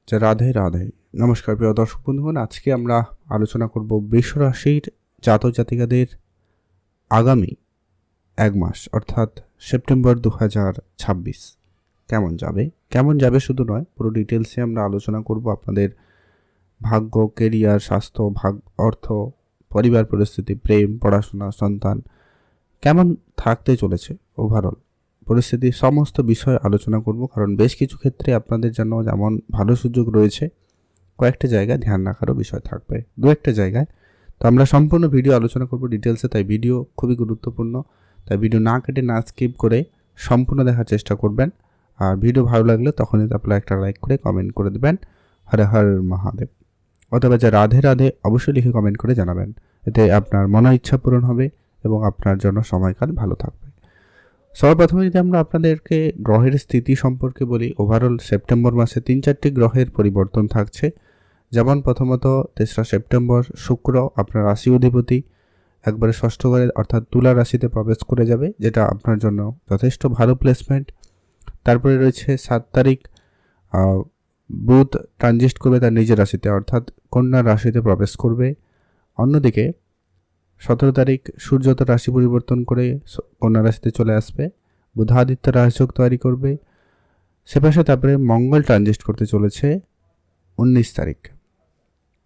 যে রাধে রাধে। নমস্কার প্রিয় দর্শক বন্ধুগণ, আজকে আমরা আলোচনা করব বৃষ রাশির জাতক জাতিকাদের আগামী এক মাস অর্থাৎ সেপ্টেম্বর 2026 কেমন যাবে শুধু নয়, পুরো ডিটেলসে আমরা আলোচনা করব। আপনাদের ভাগ্য, কেরিয়ার, স্বাস্থ্য, অর্থ, পরিবার পরিস্থিতি, প্রেম, পড়াশোনা, সন্তান কেমন থাকতে চলেছে, ওভারঅল পরিস্থিতি, সমস্ত বিষয় আলোচনা করব। কারণ বেশ কিছু ক্ষেত্রে আপনাদের জন্য যেমন ভালো সুযোগ রয়েছে, কয়েকটা জায়গায় ধ্যান রাখারও বিষয় থাকবে, দু একটা জায়গায়। তো আমরা সম্পূর্ণ ভিডিও আলোচনা করব ডিটেলসে, তাই ভিডিও খুবই গুরুত্বপূর্ণ। তাই ভিডিও না কেটে না স্কিপ করে সম্পূর্ণ দেখার চেষ্টা করবেন। আর ভিডিও ভালো লাগলে তখনই আপনারা একটা লাইক করে কমেন্ট করে দেবেন হর হর মহাদেব, অথবা যে রাধে রাধে অবশ্যই লিখে কমেন্ট করে জানাবেন। এতে আপনার মনের ইচ্ছা পূরণ হবে এবং আপনার জন্য সময়কাল ভালো থাকবে। সর্বপ্রথমে যদি আমরা আপনাদেরকে গ্রহের স্থিতি সম্পর্কে বলি, ওভারঅল সেপ্টেম্বর মাসে 3-4টি গ্রহের পরিবর্তন থাকছে। যেমন প্রথমত 3রা সেপ্টেম্বর শুক্র আপনার রাশি অধিপতি একবারে ষষ্ঠ ঘরে অর্থাৎ তুলা রাশিতে প্রবেশ করে যাবে, যেটা আপনার জন্য যথেষ্ট ভালো প্লেসমেন্ট। তারপরে রয়েছে 7 তারিখ বুধ ট্রানজিট করবে তার নিজের রাশিতে অর্থাৎ কন্যা রাশিতে প্রবেশ করবে। অন্যদিকে 17 তারিখ সূর্য তার রাশি পরিবর্তন করে কন্যা রাশিতে চলে আসবে, বুধাদিত্য রাজযোগ তৈরি করবে। সেপাশে তারপরে মঙ্গল ট্রানজিট করতে চলেছে 19 তারিখ।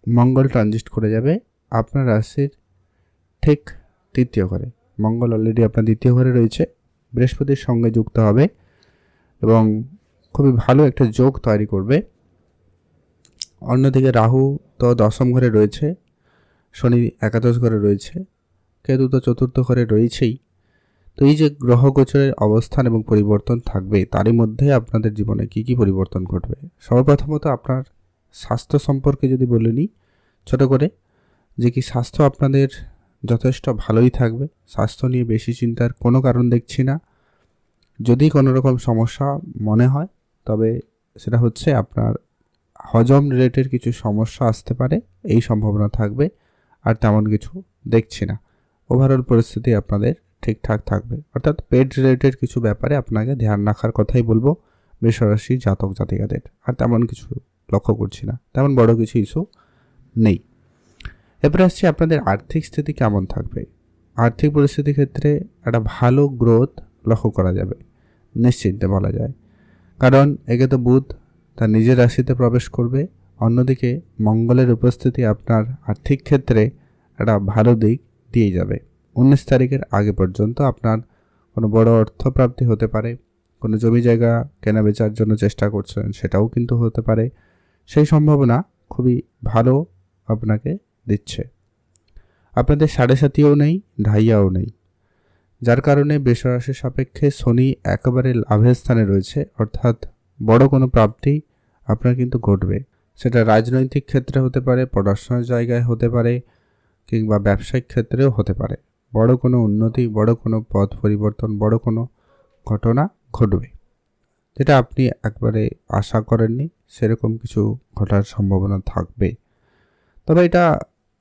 মঙ্গল ট্রানজিট করে যাবে আপনার রাশির ঠিক তৃতীয় ঘরে। মঙ্গল অলরেডি আপনার দ্বিতীয় ঘরে রয়েছে, বৃহস্পতির সঙ্গে যুক্ত হবে এবং খুবই ভালো একটা যোগ তৈরি করবে। অন্যদিকে রাহু তো 10ম ঘরে রয়েছে, শনি একাদশ ঘরে রয়েছে, কেতু তো চতুর্থ ঘরে রয়েছেই। তো এই যে গ্রহ গোচরের অবস্থান এবং পরিবর্তন থাকবে, তারই মধ্যে আপনাদের জীবনে কি কি পরিবর্তন ঘটবে। সর্বপ্রথমত আপনার স্বাস্থ্য সম্পর্কে যদি বলে নিই ছোট করে, যে কি স্বাস্থ্য আপনাদের যথেষ্ট ভালোই থাকবে। স্বাস্থ্য নিয়ে বেশি চিন্তার কোনো কারণ দেখছি না। যদি কোনো রকম সমস্যা মনে হয় তবে সেটা হচ্ছে আপনার হজম রিলেটেড কিছু সমস্যা আসতে পারে, এই সম্ভাবনা থাকবে। আর তেমন কিছু দেখছি না। ওভারঅল পরিস্থিতি আপনাদের ঠিকঠাক থাকবে, অর্থাৎ পেট রিলেটেড কিছু ব্যাপারে আপনাকে ধ্যান রাখার কথাই বলবো বৃষ রাশি জাতক জাতিকাদের। আর তেমন কিছু লক্ষ্য করছি না, তেমন বড় কিছু ইস্যু নেই। এরপরে আসছি আপনাদের আর্থিক স্থিতি কেমন থাকবে। আর্থিক পরিস্থিতির ক্ষেত্রে একটা ভালো গ্রোথ লক্ষ্য করা যাবে, নিশ্চিন্তে বলা যায়। কারণ একে তো বুধ তার নিজের রাশিতে প্রবেশ করবে, অন্যদিকে মঙ্গলের উপস্থিতি আপনার আর্থিক ক্ষেত্রে একটা ভালো দিক দিয়ে যাবে। 19 তারিখের আগে পর্যন্ত আপনার কোনো বড় অর্থপ্রাপ্তি হতে পারে, কোনো জমি জায়গা কেনা বেচার জন্য চেষ্টা করছেন সেটাও কিন্তু হতে পারে। সেই সম্ভাবনা খুবই ভালো আপনাকে দিচ্ছে। আপনাদের সাড়ে সাতিও নেই, ঢাইয়াও নেই, যার কারণে বৃষ রাশির সাপেক্ষে শনি একেবারে লাভের স্থানে রয়েছে, অর্থাৎ বড় কোনো প্রাপ্তি আপনার কিন্তু ঘটবে। সেটা রাজনৈতিক ক্ষেত্রে হতে পারে, পড়াশোনার জায়গায় হতে পারে, কিংবা ব্যবসায়িক ক্ষেত্রেও হতে পারে। বড় কোনো উন্নতি, বড় কোনো পথ পরিবর্তন, বড় কোনো ঘটনা ঘটবে, যেটা আপনি একবারে আশা করেননি সেরকম কিছু ঘটার সম্ভাবনা থাকবে। তবে এটা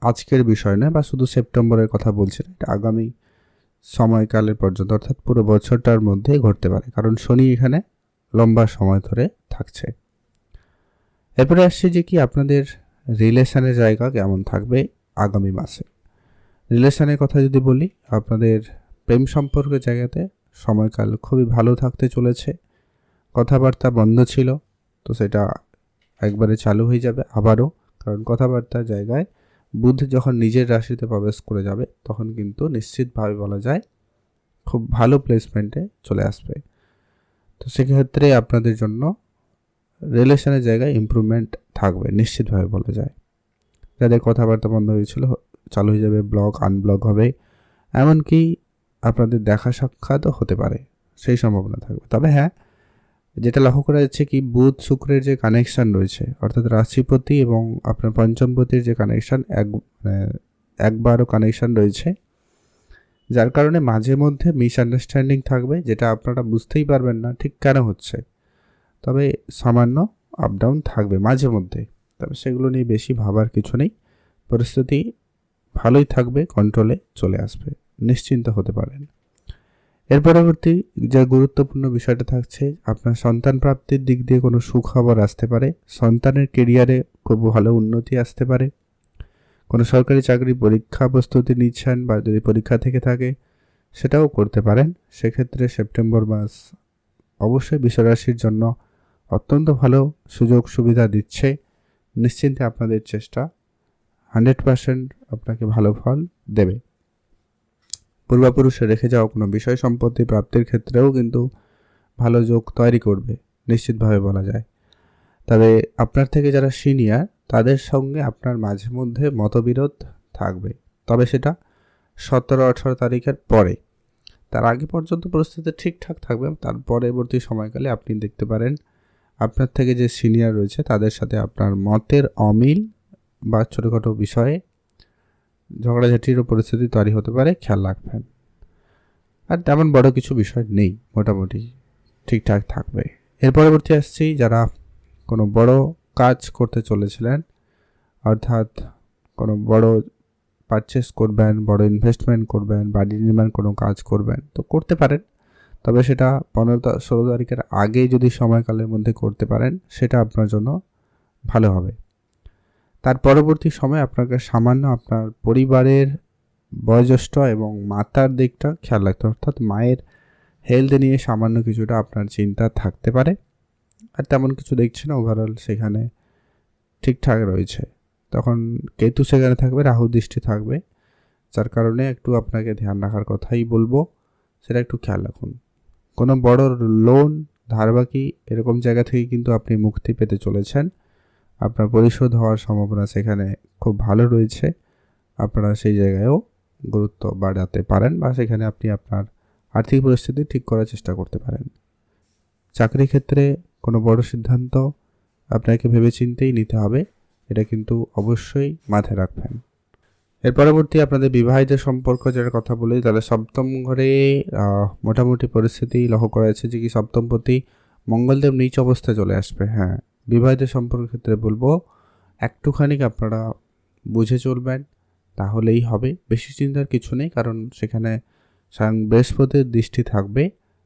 আজকের বিষয় নয় বা শুধু সেপ্টেম্বরের কথা বলছি না, এটা আগামী সময়কালের পর্যন্ত অর্থাৎ পুরো বছরটার মধ্যে ঘটতে পারে, কারণ শনি এখানে লম্বা সময় ধরে থাকছে। এরপরে আসছে যে কি আপনাদের রিলেশনের জায়গা কেমন থাকবে আগামী মাসে। রিলেশনের কথা যদি বলি, আপনাদের প্রেম সম্পর্কের জায়গাতে সময়কাল খুবই ভালো থাকতে চলেছে। কথাবার্তা বন্ধ ছিল, তো সেটা একবারে চালু হয়ে যাবে আবারও, কারণ কথাবার্তার জায়গায় বুধ যখন নিজের রাশিতে প্রবেশ করে যাবে তখন কিন্তু নিশ্চিতভাবে বলা যায় খুব ভালো প্লেসমেন্টে চলে আসবে। তো সেক্ষেত্রে আপনাদের জন্য রিলেশনের জায়গায় ইমপ্রুভমেন্ট থাকবে, নিশ্চিতভাবে বলা যায়। যাদের কথাবার্তা বন্ধ হয়েছিল চালু হয়ে যাবে, ব্লক আনব্লক হবে, এমনকি আপনাদের দেখা সাক্ষাৎও হতে পারে, সেই সম্ভাবনা থাকবে। তবে হ্যাঁ, যেটা লক্ষ্য করা যাচ্ছে কি বুধ শুক্রের যে কানেকশান রয়েছে, অর্থাৎ রাশিপতি এবং আপনার পঞ্চমপতির যে কানেকশান, একবারও কানেকশান রয়েছে, যার কারণে মাঝে মধ্যে মিসআন্ডারস্ট্যান্ডিং থাকবে, যেটা আপনারা বুঝতেই পারবেন না ঠিক কেন হচ্ছে। তবে সামান্য আপ ডাউন থাকবে মাঝে মধ্যে, তবে সেগুলো নিয়ে বেশি ভাবার কিছু নেই। পরিস্থিতি ভালোই থাকবে, কন্ট্রোলে চলে আসবে, নিশ্চিন্ত হতে পারেন। এর পরবর্তী যে গুরুত্বপূর্ণ বিষয়টা থাকছে, আপনার সন্তান প্রাপ্তির দিক দিয়ে কোনো সুখবর আসতে পারে, সন্তানের কেরিয়ারে খুব ভালো উন্নতি আসতে পারে, কোনো সরকারি চাকরি পরীক্ষা প্রস্তুতি নিচ্ছেন বা যদি পরীক্ষা থেকে থাকে সেটাও করতে পারেন। সেক্ষেত্রে সেপ্টেম্বর মাস অবশ্যই বৃষরাশির জন্য অত্যন্ত ভালো সুযোগ সুবিধা দিচ্ছে। নিশ্চিন্তে আপনাদের চেষ্টা 100% আপনাকে ভালো ফল দেবে। পূর্বপুরুষে রেখে যাওয়া কোনো বিষয় সম্পত্তি প্রাপ্তির ক্ষেত্রেও কিন্তু ভালো যোগ তৈরি করবে, নিশ্চিতভাবে বলা যায়। তবে আপনার থেকে যারা সিনিয়র তাদের সঙ্গে আপনার মাঝে মধ্যে মতবিরোধ থাকবে, তবে সেটা 17-18 তারিখের পরে। তার আগে পর্যন্ত পরিস্থিতি ঠিকঠাক থাকবে। তার পরবর্তী সময়কালে আপনি দেখতে পারেন আপনার থেকে যে সিনিয়র রয়েছে তাদের সাথে আপনার মতের অমিল বা ছোটোখাটো বিষয়ে ঝগড়াঝাটিরও পরিস্থিতি তৈরি হতে পারে, খেয়াল রাখবেন। আর তেমন বড় কিছু বিষয় নেই, মোটামুটি ঠিকঠাক থাকবে। এর পরবর্তী আসছি যারা কোনো বড় কাজ করতে চলেছিলেন, অর্থাৎ কোনো বড় পারচেস করবেন, বড় ইনভেস্টমেন্ট করবেন, বাড়ি নির্মাণ কোনো কাজ করবেন, তো করতে পারেন। তবে সেটা 15-16 তারিখের আগে যদি সময়কালের মধ্যে করতে পারেন সেটা আপনার জন্য ভালো হবে। তার পরবর্তী সময় আপনাকে সামান্য আপনার পরিবারের বয়োজ্যেষ্ঠ এবং মাতার দিকটা খেয়াল রাখতে, অর্থাৎ মায়ের হেলথ নিয়ে সামান্য কিছুটা আপনার চিন্তা থাকতে পারে। আর তেমন কিছু দেখছি না, ওভারঅল সেখানে ঠিকঠাক রয়েছে। তখন কেতু সেখানে থাকবে, রাহু দৃষ্টি থাকবে, যার কারণে একটু আপনাকে ধ্যান রাখার কথাই বলবো, সেটা একটু খেয়াল রাখুন। কোনো বড় লোন ধারবাকি এরকম জায়গা থেকে কিন্তু আপনি মুক্তি পেতে চলেছেন। আপনার পরিশোধ হওয়ার সম্ভাবনা সেখানে খুব ভালো রয়েছে। আপনারা সেই জায়গায়ও গুরুত্ব বাড়াতে পারেন বা সেখানে আপনি আপনার আর্থিক পরিস্থিতি ঠিক করার চেষ্টা করতে পারেন। চাকরি ক্ষেত্রে কোনো বড় সিদ্ধান্ত আপনাকে ভেবেচিন্তেই নিতে হবে, এটা কিন্তু অবশ্যই মাথায় রাখবেন। এর পরবর্তী আপনাদের বিবাহিত সম্পর্ক যেটা কথা বলি, তাহলে সপ্তম ঘরে মোটামুটি পরিস্থিতি লক্ষ্য করা যাচ্ছে যে কি সপ্তমপতি মঙ্গলদেব নিচ অবস্থায় চলে আসবে। হ্যাঁ, বিবাহিত সম্পর্কের ক্ষেত্রে বলবো একটুখানি আপনারা বুঝে চলবেন, তাহলেই হবে। বেশি চিন্তার কিছু নেই, কারণ সেখানে স্বয়ং বৃহস্পতির দৃষ্টি থাকবে,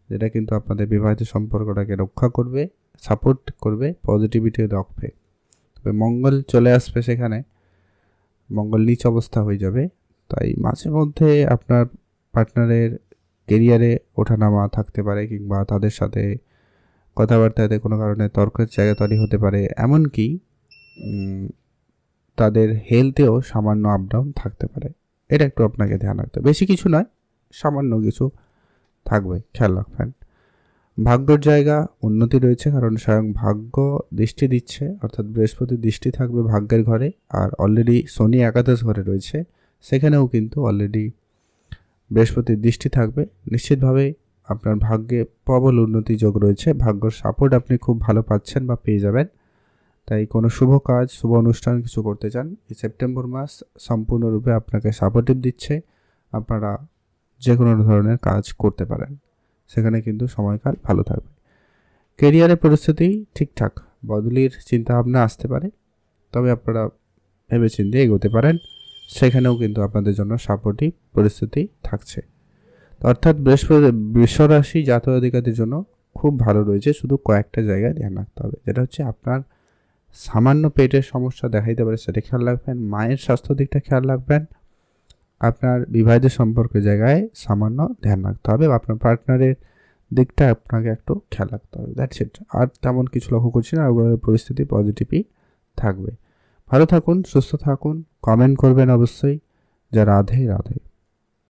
যেটা কিন্তু আপনাদের বিবাহিত সম্পর্কটাকে রক্ষা করবে, সাপোর্ট করবে, পজিটিভিটি রাখবে। তবে মঙ্গল চলে আসবে সেখানে, মঙ্গল নিচ অবস্থা হয়ে যাবে, তাই মাঝে মধ্যে আপনার পার্টনারের কেরিয়ারে ওঠানামা থাকতে পারে, কিংবা তাদের সাথে কথাবার্তাতে কোনো কারণে তর্কের জায়গা তৈরি হতে পারে, এমনকি তাদের হেলথেও সামান্য আপ ডাউন থাকতে পারে। এটা একটু আপনাকে ধ্যান রাখতে হবে, বেশি কিছু নয়, সামান্য কিছু থাকবে, খেয়াল রাখবেন। ভাগ্যর জায়গা উন্নতি রয়েছে, কারণ স্বয়ং ভাগ্য দৃষ্টি দিচ্ছে, অর্থাৎ বৃহস্পতির দৃষ্টি থাকবে ভাগ্যের ঘরে। আর অলরেডি শনি একাদশ ঘরে রয়েছে, সেখানেও কিন্তু অলরেডি বৃহস্পতির দৃষ্টি থাকবে। নিশ্চিতভাবে আপনার ভাগ্যে প্রবল উন্নতি যোগ রয়েছে, ভাগ্যর সাপোর্ট আপনি খুব ভালো পাচ্ছেন বা পেয়ে যাবেন। তাই কোনো শুভ কাজ, শুভ অনুষ্ঠান কিছু করতে চান, এই সেপ্টেম্বর মাস সম্পূর্ণরূপে আপনাকে সাপোর্টিভ দিচ্ছে। আপনারা যে কোনো ধরনের কাজ করতে পারেন, সেখানে কিন্তু সময়কাল ভালো থাকবে। কেরিয়ারের পরিস্থিতি ঠিকঠাক, বদলির চিন্তাভাবনা আসতে পারে, তবে আপনারা ভেবেচিন্তে এগোতে পারেন, সেখানেও কিন্তু আপনাদের জন্য সাপোর্টিভ পরিস্থিতি থাকছে। অর্থাৎ বৃহস্পতি বৃষরাশি জাতক জাতিকাদের জন্য খুব ভালো রয়েছে, শুধু কয়েকটা জায়গায় ধ্যান রাখতে হবে, যেটা হচ্ছে আপনার সামান্য পেটের সমস্যা দেখাইতে পারে, সেটা খেয়াল রাখবেন। মায়ের স্বাস্থ্য দিকটা খেয়াল রাখবেন। আপনার বিবাহিত সম্পর্কের জায়গায় সামান্য ধ্যান রাখতে হবে, আপনার পার্টনারের দিকটা আপনাকে একটু খেয়াল রাখতে হবে, দ্যাটস ইট। আর তেমন কিছু লক্ষ্য করছি না, ওভারঅল পরিস্থিতি পজিটিভই থাকবে। ভালো থাকুন, সুস্থ থাকুন, কমেন্ট করবেন অবশ্যই। যা রাধে রাধে।